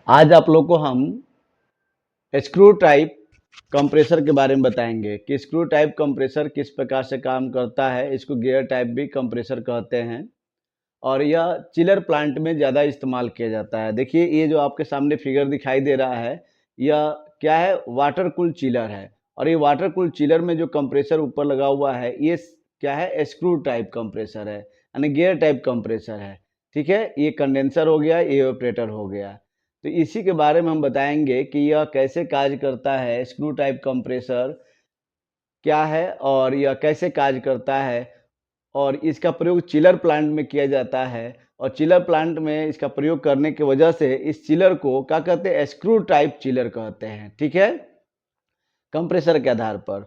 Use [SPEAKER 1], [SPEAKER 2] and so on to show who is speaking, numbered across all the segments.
[SPEAKER 1] आज आप लोग को हम स्क्रू टाइप कंप्रेसर के बारे में बताएंगे कि स्क्रू टाइप कंप्रेसर किस प्रकार से काम करता है। इसको गियर टाइप भी कंप्रेसर कहते हैं और यह चिलर प्लांट में ज़्यादा इस्तेमाल किया जाता है। देखिए ये जो आपके सामने फिगर दिखाई दे रहा है, यह क्या है, वाटर कूल चिलर है। और ये वाटर कूल चिलर में जो कंप्रेसर ऊपर लगा हुआ है ये क्या है, स्क्रू टाइप कंप्रेसर है, यानी गियर टाइप कंप्रेसर है। ठीक है, ये कंडेंसर हो गया, ये इवेपोरेटर हो गया। तो इसी के बारे में हम बताएंगे कि यह कैसे कार्य करता है, स्क्रू टाइप कंप्रेसर क्या है और यह कैसे कार्य करता है। और इसका प्रयोग चिलर प्लांट में किया जाता है और चिलर प्लांट में इसका प्रयोग करने की वजह से इस चिलर को क्या कहते हैं, स्क्रू टाइप चिलर कहते हैं। ठीक है, कंप्रेसर के आधार पर।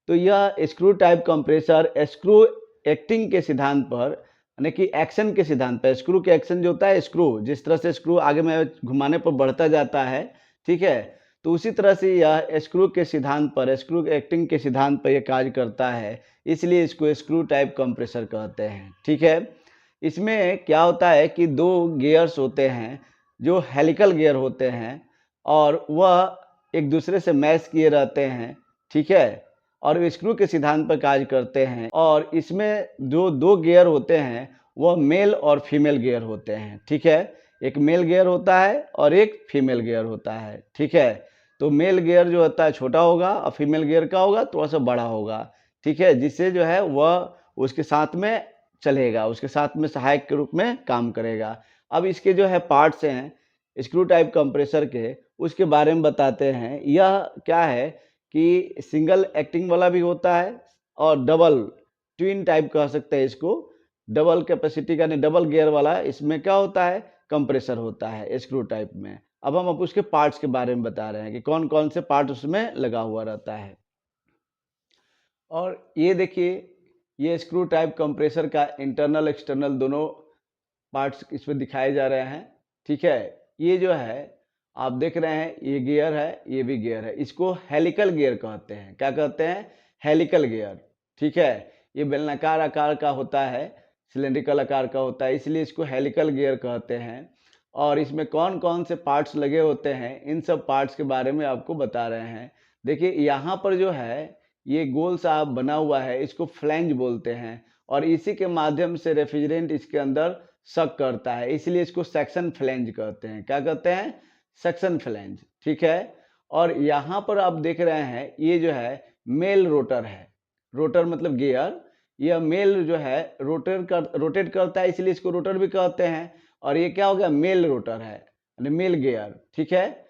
[SPEAKER 1] तो यह screw type compressor screw acting के सिद्धांत पर, यानी कि एक्शन के सिद्धांत पर, स्क्रू के एक्शन जो होता है, स्क्रू जिस तरह से स्क्रू आगे में घुमाने पर बढ़ता जाता है, ठीक है, तो उसी तरह से यह स्क्रू के सिद्धांत पर, स्क्रू एक्टिंग के सिद्धांत पर यह कार्य करता है, इसलिए इसको स्क्रू टाइप कंप्रेसर कहते हैं। ठीक है, इसमें क्या होता है कि दो गियर्स होते हैं जो हेलिकल गियर होते हैं और वह एक दूसरे से मैच किए रहते हैं। ठीक है, और स्क्रू के सिद्धांत पर कार्य करते हैं। और इसमें जो दो गियर होते हैं वह मेल और फीमेल गियर होते हैं। ठीक है, एक मेल गियर होता है और एक फीमेल गियर होता है। ठीक है, तो मेल गियर जो होता है छोटा होगा और फीमेल गियर का होगा थोड़ा सा बड़ा होगा। ठीक है, जिससे जो है वह उसके साथ में चलेगा, उसके साथ में सहायक के रूप में काम करेगा। अब इसके जो है पार्ट्स हैं स्क्रू टाइप कंप्रेसर के, उसके बारे में बताते हैं। यह क्या है कि सिंगल एक्टिंग वाला भी होता है और डबल ट्विन टाइप कह सकते हैं इसको, डबल कैपेसिटी का, डबल गियर वाला इसमें क्या होता है, कंप्रेसर होता है स्क्रू टाइप में। अब हम उसके पार्ट्स के बारे में बता रहे हैं कि कौन कौन से पार्ट उसमें लगा हुआ रहता है। और ये देखिए, ये स्क्रू टाइप कंप्रेसर का इंटरनल एक्सटर्नल दोनों पार्ट्स इसमें दिखाए जा रहे हैं। ठीक है, ये जो है आप देख रहे हैं, ये गियर है, ये भी गियर है। इसको हेलिकल गियर कहते हैं। क्या कहते हैं, हेलिकल गियर। ठीक है, ये बेलनाकार आकार का होता है, सिलेंड्रिकल आकार का होता है, इसलिए इसको हेलिकल गियर कहते हैं। और इसमें कौन कौन से पार्ट्स लगे होते हैं, इन सब पार्ट्स के बारे में आपको बता रहे हैं। देखिए यहाँ पर जो है ये गोल सा बना हुआ है, इसको फ्लैंज बोलते हैं और इसी के माध्यम से रेफ्रिजरेंट इसके अंदर सक करता है, इसलिए इसको सेक्शन फ्लैंज कहते हैं। क्या कहते हैं, सेक्शन फ्लैंज। ठीक है, और यहाँ पर आप देख रहे हैं ये जो है मेल रोटर है, रोटर मतलब गियर। यह मेल जो है रोटेट करता है, इसलिए इसको रोटर भी कहते हैं। और ये क्या हो गया, मेल रोटर है, मेल गियर। ठीक है,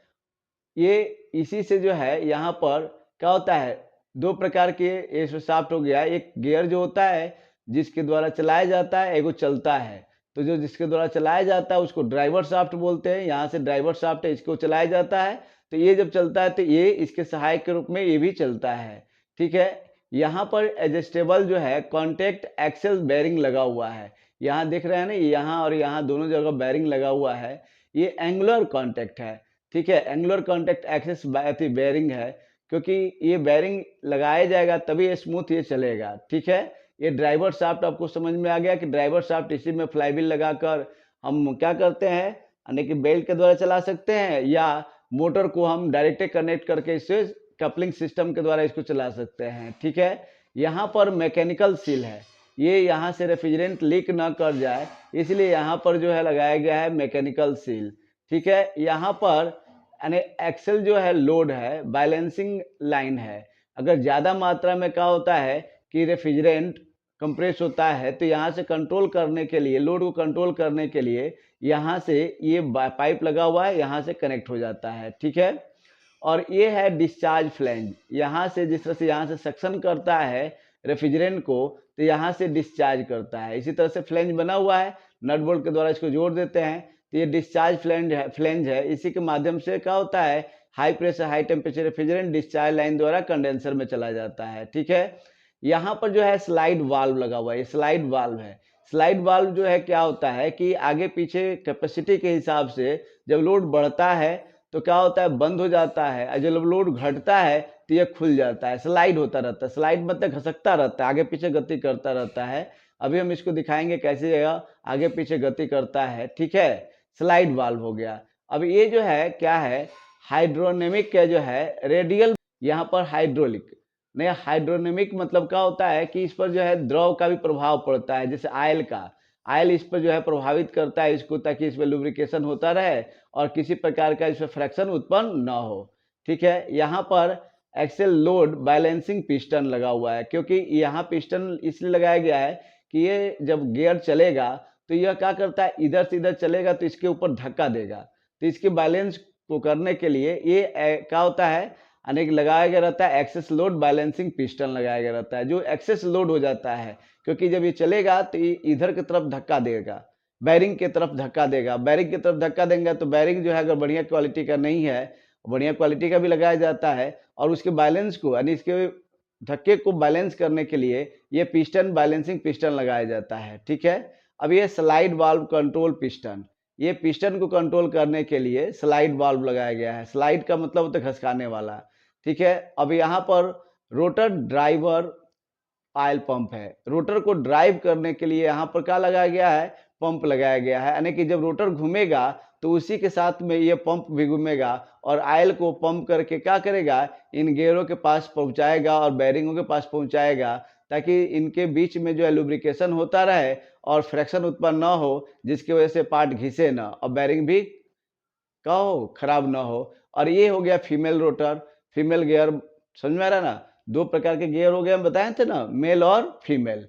[SPEAKER 1] ये इसी से जो है यहाँ पर क्या होता है, दो प्रकार के ये शाफ्ट हो गया। एक गियर जो होता है जिसके द्वारा चलाया जाता है, एगो चलता है। तो जो जिसके द्वारा चलाया जाता है उसको ड्राइवर शाफ्ट बोलते हैं। यहाँ से ड्राइवर शाफ्ट है, इसको चलाया जाता है। तो ये जब चलता है तो ये इसके सहायक के रूप में ये भी चलता है। ठीक है, यहाँ पर एडजस्टेबल जो है कॉन्टेक्ट एक्सेल बेरिंग लगा हुआ है। यहाँ देख रहे हैं ना, यहाँ और यहाँ दोनों जगह बेरिंग लगा हुआ है। ये एंगुलर कॉन्टेक्ट है। ठीक है, एंगुलर कॉन्टेक्ट एक्सेस बेरिंग है, क्योंकि ये बेरिंग लगाया जाएगा तभी स्मूथ ये चलेगा। ठीक है, ये ड्राइवर शाफ्ट आपको समझ में आ गया कि ड्राइवर शाफ्ट इसी में फ्लाईव्हील लगाकर हम क्या करते हैं, यानी कि बेल्ट के द्वारा चला सकते हैं या मोटर को हम डायरेक्ट कनेक्ट करके इससे कपलिंग सिस्टम के द्वारा इसको चला सकते हैं। ठीक है, यहाँ पर मैकेनिकल सील है, ये यहाँ से रेफ्रिजरेंट लीक ना कर जाए इसलिए यहाँ पर जो है लगाया गया है मैकेनिकल सील। ठीक है, यहाँ पर यानी एक्सेल जो है लोड है, बैलेंसिंग लाइन है। अगर ज़्यादा मात्रा में क्या होता है कि रेफ्रिजरेंट कंप्रेस होता है तो यहाँ से कंट्रोल करने के लिए, लोड को कंट्रोल करने के लिए यहाँ से ये पाइप लगा हुआ है, यहाँ से कनेक्ट हो जाता है। ठीक है, और ये है डिस्चार्ज फ्लैंज। यहाँ से जिस तरह से यहाँ से सक्शन करता है रेफ्रिजरेंट को तो यहाँ से डिस्चार्ज करता है। इसी तरह से फ्लैंज बना हुआ है, नट बोल्ट के द्वारा इसको जोड़ देते हैं तो ये डिस्चार्ज फ्लैंज है। इसी के माध्यम से क्या होता है, high pressure high temperature refrigerant discharge line द्वारा कंडेंसर में चला जाता है। ठीक है, यहाँ पर जो है स्लाइड वाल्व लगा हुआ है, ये स्लाइड वाल्व है। स्लाइड वाल्व जो है क्या होता है कि आगे पीछे कैपेसिटी के हिसाब से जब लोड बढ़ता है तो क्या होता है, बंद हो जाता है, और जब लोड घटता है तो ये खुल जाता है, स्लाइड होता रहता है। स्लाइड मतलब घसकता रहता है, आगे पीछे गति करता रहता है। अभी हम इसको दिखाएंगे कैसे आगे पीछे गति करता है। ठीक है, स्लाइड वाल्व हो गया। अब ये जो है क्या है, हाइड्रोनेमिक का जो है रेडियल, यहाँ पर हाइड्रोलिक नहीं, हाइड्रोनेमिक मतलब क्या होता है कि इस पर जो है द्रव का भी प्रभाव पड़ता है, जैसे आयल का, आयल इस पर जो है प्रभावित करता है इसको, ताकि इसमें लुब्रिकेशन होता रहे और किसी प्रकार का इसमें फ्रैक्शन उत्पन्न ना हो। ठीक है, यहाँ पर एक्सेल लोड बैलेंसिंग पिस्टन लगा हुआ है, क्योंकि यहाँ पिस्टन इसलिए लगाया गया है कि ये जब गियर चलेगा तो यह क्या करता है, इधर से इधर चलेगा तो इसके ऊपर धक्का देगा, तो इसके बैलेंस को करने के लिए ये क्या होता है, अनेक लगाया गया रहता है एक्सेस लोड बैलेंसिंग पिस्टन लगाया गया रहता है, जो एक्सेस लोड हो जाता है, क्योंकि जब ये चलेगा तो ये इधर की तरफ धक्का देगा, बैरिंग की तरफ धक्का देगा, बैरिंग की तरफ धक्का देंगे तो बैरिंग जो है अगर बढ़िया क्वालिटी का नहीं है, बढ़िया क्वालिटी का भी लगाया जाता है, और उसके बैलेंस को यानी इसके धक्के को बैलेंस करने के लिए ये पिस्टन बैलेंसिंग पिस्टन लगाया जाता है। ठीक है, अब ये स्लाइड वाल्व कंट्रोल पिस्टन, ये पिस्टन को कंट्रोल करने के लिए स्लाइड वाल्व लगाया गया है। स्लाइड का मतलब होता है घसकाने वाला। ठीक है, अब यहाँ पर रोटर ड्राइवर ऑयल पंप है, रोटर को ड्राइव करने के लिए यहाँ पर क्या लगाया गया है, पंप लगाया गया है, यानी कि जब रोटर घूमेगा तो उसी के साथ में ये पंप भी घूमेगा और ऑयल को पंप करके क्या करेगा, इन गियरों के पास पहुंचाएगा और बैरिंगों के पास पहुंचाएगा, ताकि इनके बीच में जो है लुब्रिकेशन होता रहे और फ्रैक्शन उत्पन्न ना हो, जिसकी वजह से पार्ट घिसे ना और बैरिंग भी क्या हो, खराब ना हो। और ये हो गया फीमेल रोटर, फीमेल गियर, समझ में आ रहा है ना, दो प्रकार के गियर हो गए, हम बताए थे ना, मेल और फीमेल।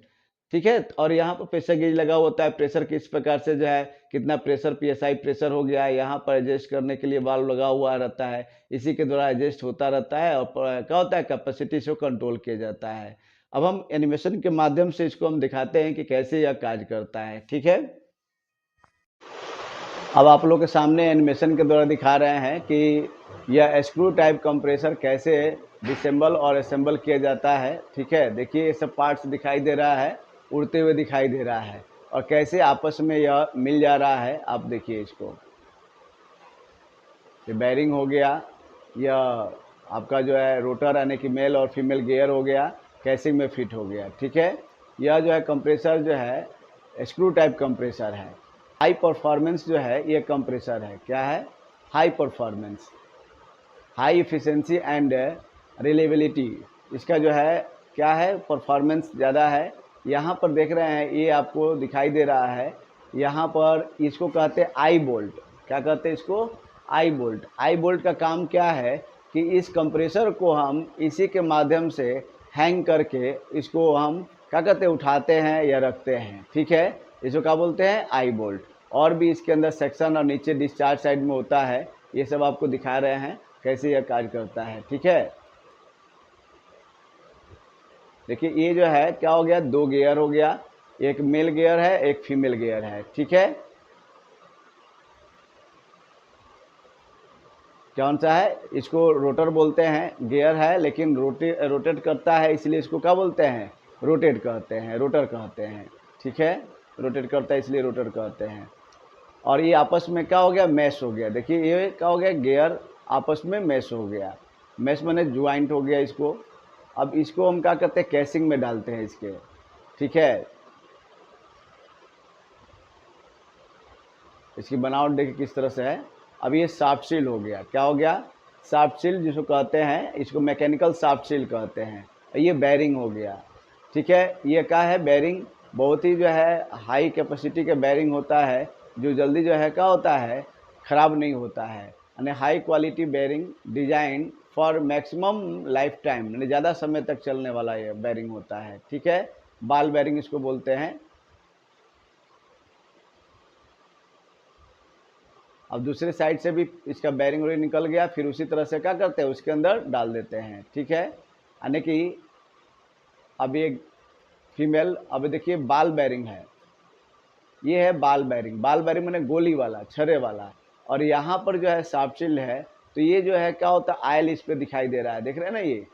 [SPEAKER 1] ठीक है, और यहाँ पर प्रेशर गेज लगा होता है, प्रेशर किस प्रकार से जो है, कितना प्रेशर पीएसआई प्रेशर हो गया है, यहाँ पर एडजस्ट करने के लिए वाल्व लगा हुआ रहता है, इसी के द्वारा एडजस्ट होता रहता है और क्या होता है, कैपेसिटी से कंट्रोल किया जाता है। अब हम एनिमेशन के माध्यम से इसको हम दिखाते हैं कि कैसे यह कार्य करता है। ठीक है, अब आप लोग के सामने एनिमेशन के द्वारा दिखा रहे हैं कि यह स्क्रू टाइप कंप्रेसर कैसे डिसेंबल और असेंबल किया जाता है। ठीक है, देखिए ये सब पार्ट्स दिखाई दे रहा है, उड़ते हुए दिखाई दे रहा है, और कैसे आपस में यह मिल जा रहा है। आप देखिए इसको, ये बैरिंग हो गया, यह आपका जो है रोटर यानी कि मेल और फीमेल गियर हो गया, कैसिंग में फिट हो गया। ठीक है, यह जो है कंप्रेसर जो है स्क्रू टाइप कंप्रेसर है। हाई परफॉर्मेंस जो है ये कंप्रेसर है, क्या है, high performance, high efficiency and reliability, इसका जो है क्या है, परफॉर्मेंस ज़्यादा है। यहाँ पर देख रहे हैं, ये आपको दिखाई दे रहा है, यहाँ पर इसको कहते हैं आई बोल्ट, क्या कहते हैं इसको, आई बोल्ट। आई बोल्ट का काम क्या है कि इस कंप्रेसर को हम इसी के माध्यम से हैंग करके इसको हम क्या कहते हैं, उठाते हैं या रखते हैं। ठीक है, इसको क्या बोलते हैं, आई बोल्ट। और भी इसके अंदर सेक्शन और नीचे डिस्चार्ज साइड में होता है, ये सब आपको दिखा रहे हैं कैसे यह कार्य करता है। ठीक है, देखिए ये जो है क्या हो गया, दो गियर हो गया, एक मेल गियर है एक फीमेल गियर है। ठीक है, कौन सा है, इसको रोटर बोलते हैं, गियर है लेकिन रोटेट करता है, इसलिए इसको क्या बोलते हैं, रोटेट कहते हैं, रोटर कहते हैं। ठीक है, रोटेट करता है इसलिए रोटर कहते हैं। और ये आपस में क्या हो गया, मैश हो गया। देखिए ये क्या हो गया, गियर आपस में मैश हो गया, मैश माने ज्वाइंट हो गया इसको। अब इसको हम क्या करते हैं, कैसिंग में डालते हैं इसके। ठीक है, इसकी बनावट देखिए किस तरह से है। अब ये शाफ्ट सील हो गया, क्या हो गया, शाफ्ट सील जिसको कहते हैं, इसको मैकेनिकल शाफ्ट सील कहते हैं। ये बैरिंग हो गया। ठीक है, ये क्या है, बैरिंग बहुत ही जो है हाई कैपेसिटी का बैरिंग होता है, जो जल्दी जो है क्या होता है, ख़राब नहीं होता है, यानी high quality bearing design for maximum life time, यानी ज़्यादा समय तक चलने वाला ये बैरिंग होता है। ठीक है, बाल बैरिंग इसको बोलते हैं। अब दूसरे साइड से भी इसका बैरिंग निकल गया, फिर उसी तरह से क्या करते हैं, उसके अंदर डाल देते हैं। ठीक है, यानी कि अब ये फीमेल, अब देखिए बाल बैरिंग है, ये है बाल बैरिंग, बाल बैरिंग मैंने गोली वाला, छर्रे वाला, और यहाँ पर जो है शाफ्ट सील है, तो ये जो है क्या होता है, आयल इस पे दिखाई दे रहा है, देख रहे हैं ना, ये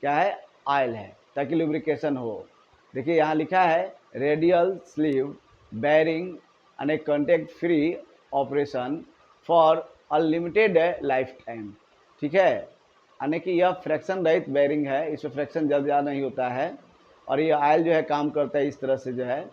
[SPEAKER 1] क्या है, आयल है, ताकि लुब्रिकेशन हो। देखिए यहाँ लिखा है radial sleeve bearing and contact free operation for unlimited life time. ठीक है, यानी कि यह फ्रैक्शन रहित बैरिंग है, इसमें फ्रैक्शन जल्द ज़्यादा नहीं होता है, और ये आयल जो है काम करता है इस तरह से, जो है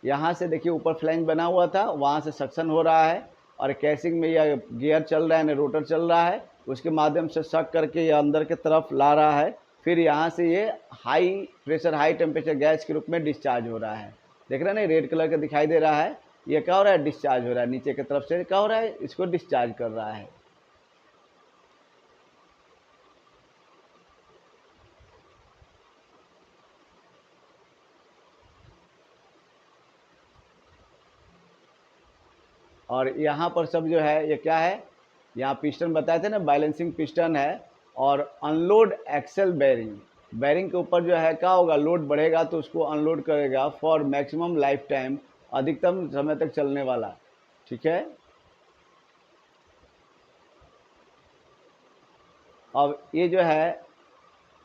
[SPEAKER 1] यहाँ से देखिए ऊपर फ्लैंज बना हुआ था, वहाँ से सक्शन हो रहा है और कैसिंग में यह गियर चल रहा है यानी रोटर चल रहा है, उसके माध्यम से सक करके ये अंदर की तरफ ला रहा है, फिर यहाँ से ये high pressure high temperature gas के रूप में डिस्चार्ज हो रहा है। देख रहे हैं ना, रेड कलर का दिखाई दे रहा है, ये क्या हो रहा है, डिस्चार्ज हो रहा है, नीचे की तरफ से क्या हो रहा है, इसको डिस्चार्ज कर रहा है। और यहाँ पर सब जो है ये क्या है, यहाँ पिस्टन बताए थे ना, बैलेंसिंग पिस्टन है, और अनलोड एक्सेल बेरिंग, बेरिंग के ऊपर जो है क्या होगा, लोड बढ़ेगा तो उसको अनलोड करेगा फॉर मैक्सिमम लाइफ टाइम, अधिकतम समय तक चलने वाला। ठीक है, अब ये जो है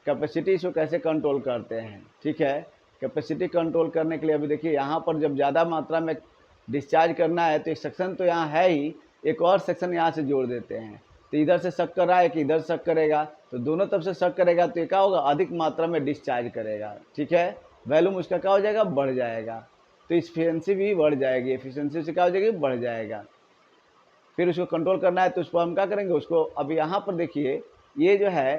[SPEAKER 1] कैपेसिटी, इसको कैसे कंट्रोल करते हैं। ठीक है, कैपेसिटी कंट्रोल करने के लिए अभी देखिए यहाँ पर जब ज़्यादा मात्रा में डिस्चार्ज करना है तो एक सेक्शन तो यहाँ है ही, एक और सेक्शन यहाँ से जोड़ देते हैं, तो इधर से शक कर रहा है कि इधर शक करेगा, तो दोनों तरफ से शक करेगा तो ये क्या होगा, अधिक मात्रा में डिस्चार्ज करेगा। ठीक है, वॉल्यूम उसका क्या हो जाएगा, बढ़ जाएगा, तो एफिशिएंसी भी बढ़ जाएगी, एफिशिएंसी से क्या हो जाएगी, बढ़ जाएगा। फिर उसको कंट्रोल करना है तो उसको हम क्या करेंगे, उसको अब यहाँ पर देखिए ये जो है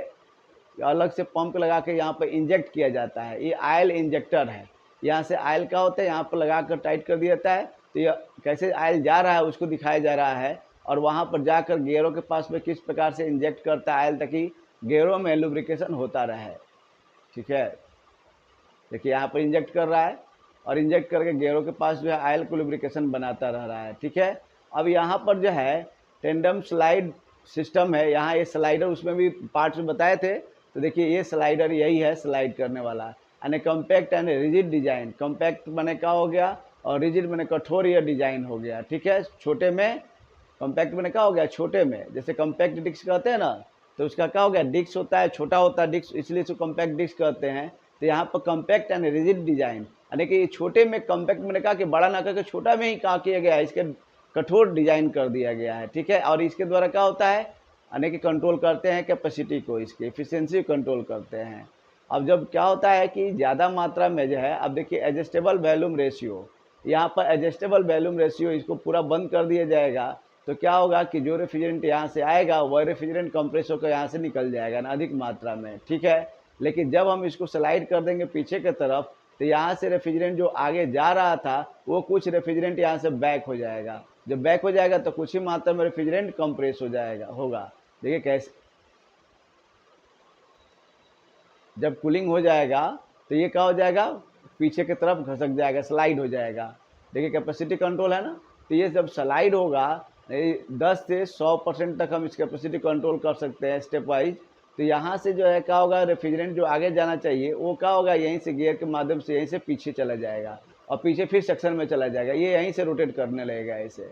[SPEAKER 1] अलग से पंप लगा के यहाँ पर इंजेक्ट किया जाता है, ये आयल इंजेक्टर है, यहाँ से आयल क्या होता है यहाँ पर लगा कर टाइट कर दिया जाता है, तो ये कैसे आयल जा रहा है उसको दिखाया जा रहा है, और वहाँ पर जाकर गियरों के पास में किस प्रकार से इंजेक्ट करता है आयल ताकि गियरों में लुब्रिकेशन होता रहे। ठीक है, देखिए यहाँ पर इंजेक्ट कर रहा है और इंजेक्ट करके गियरों के पास जो है आयल को लुब्रिकेशन बनाता रह रहा है। ठीक है, अब यहाँ पर जो है टेंडम स्लाइड सिस्टम है, यहाँ ये स्लाइडर उसमें भी पार्ट्स में बताए थे, तो देखिए ये स्लाइडर यही है स्लाइड करने वाला, यानी compact and rigid design, compact बने क्या हो गया और रिजिड बने कठोर ये डिजाइन हो गया। ठीक है, छोटे में कॉम्पैक्ट बने क्या हो गया, छोटे में, जैसे कॉम्पैक्ट डिस्क कहते हैं ना, तो उसका क्या हो गया, डिस्क होता है, छोटा होता है डिस्क, इसलिए इसको कॉम्पैक्ट डिस्क कहते हैं। तो यहाँ पर कॉम्पैक्ट एंड रिजिड डिजाइन, यानी कि छोटे में कॉम्पैक्ट मैंने कहा कि बड़ा ना करके छोटा में ही कहा किया गया है, इसके कठोर डिजाइन कर दिया गया है। ठीक है, और इसके द्वारा क्या होता है, यानी कि कंट्रोल करते हैं कैपेसिटी को, इसकी एफिशिएंसी कंट्रोल करते हैं। अब जब क्या होता है कि ज़्यादा मात्रा में जो है, अब देखिए एडजस्टेबल वॉल्यूम रेशियो, यहाँ पर एडजस्टेबल वॉल्यूम रेशियो इसको पूरा बंद कर दिया जाएगा, तो क्या होगा कि जो रेफ्रिजरेंट यहाँ से आएगा वह रेफ्रिजरेंट कंप्रेस होकर यहाँ से निकल जाएगा ना अधिक मात्रा में। ठीक है, लेकिन जब हम इसको स्लाइड कर देंगे पीछे की तरफ, तो यहाँ से रेफ्रिजरेंट जो आगे जा रहा था वो कुछ रेफ्रिजरेंट यहाँ से बैक हो जाएगा, जब बैक हो जाएगा तो कुछ ही मात्रा में रेफ्रिजरेंट कंप्रेस हो जाएगा होगा। देखिए कैसे, जब कूलिंग हो जाएगा तो ये क्या हो जाएगा, पीछे की तरफ घसक जाएगा, स्लाइड हो जाएगा। देखिए कैपेसिटी कंट्रोल है ना, तो ये जब स्लाइड होगा 10 से 100% तक हम इस कैपेसिटी कंट्रोल कर सकते हैं स्टेप वाइज। तो यहाँ से जो है क्या होगा, रेफ्रिजरेंट जो आगे जाना चाहिए वो क्या होगा, यहीं से गियर के माध्यम से यहीं से पीछे चला जाएगा और पीछे फिर सेक्शन में चला जाएगा, ये यहीं से रोटेट करने लगेगा ऐसे,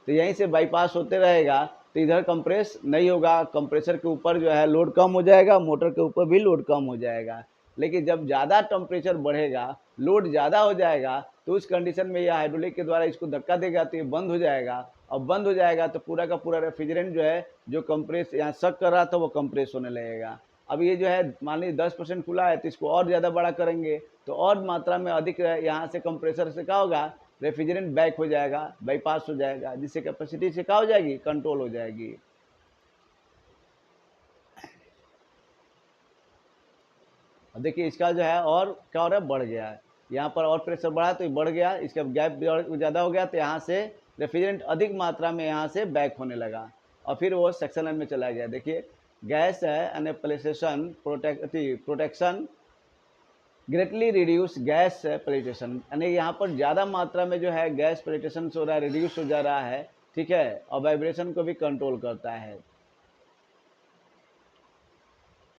[SPEAKER 1] तो यहीं से बाईपास होते रहेगा, तो इधर कंप्रेस नहीं होगा, कंप्रेसर के ऊपर जो है लोड कम हो जाएगा, मोटर के ऊपर भी लोड कम हो जाएगा। लेकिन जब ज़्यादा टेम्परेचर बढ़ेगा, लोड ज़्यादा हो जाएगा, तो उस कंडीशन में ये हाइड्रोलिक के द्वारा इसको धक्का देगा तो ये बंद हो जाएगा, और बंद हो जाएगा तो पूरा का पूरा रेफ्रिजरेंट जो है जो कंप्रेस यहाँ सक कर रहा था वो कंप्रेस होने लगेगा। अब ये जो है मान लीजिए 10% खुला है तो इसको और ज़्यादा बड़ा करेंगे तो और मात्रा में अधिक यहाँ से कंप्रेसर से क्या होगा, रेफ्रिजरेंट बैक हो जाएगा, बाईपास हो जाएगा, जिससे कैपेसिटी से क्या हो जाएगी, कंट्रोल हो जाएगी। अब देखिए इसका जो है और क्या हो रहा है, बढ़ गया है, यहाँ पर और प्रेशर बढ़ा तो ये बढ़ गया, इसका गैप ज़्यादा हो गया तो यहाँ से रेफ्रिजरेंट अधिक मात्रा में यहाँ से बैक होने लगा और फिर वो सेक्शन लाइन में चला गया। देखिए गैस है एनेप्लेसेशन protection greatly reduce gas penetration, यानी यहाँ पर ज़्यादा मात्रा में जो है गैस पेनिट्रेशन हो रहा है, रिड्यूस हो जा रहा है। ठीक है, और वाइब्रेशन को भी कंट्रोल करता है।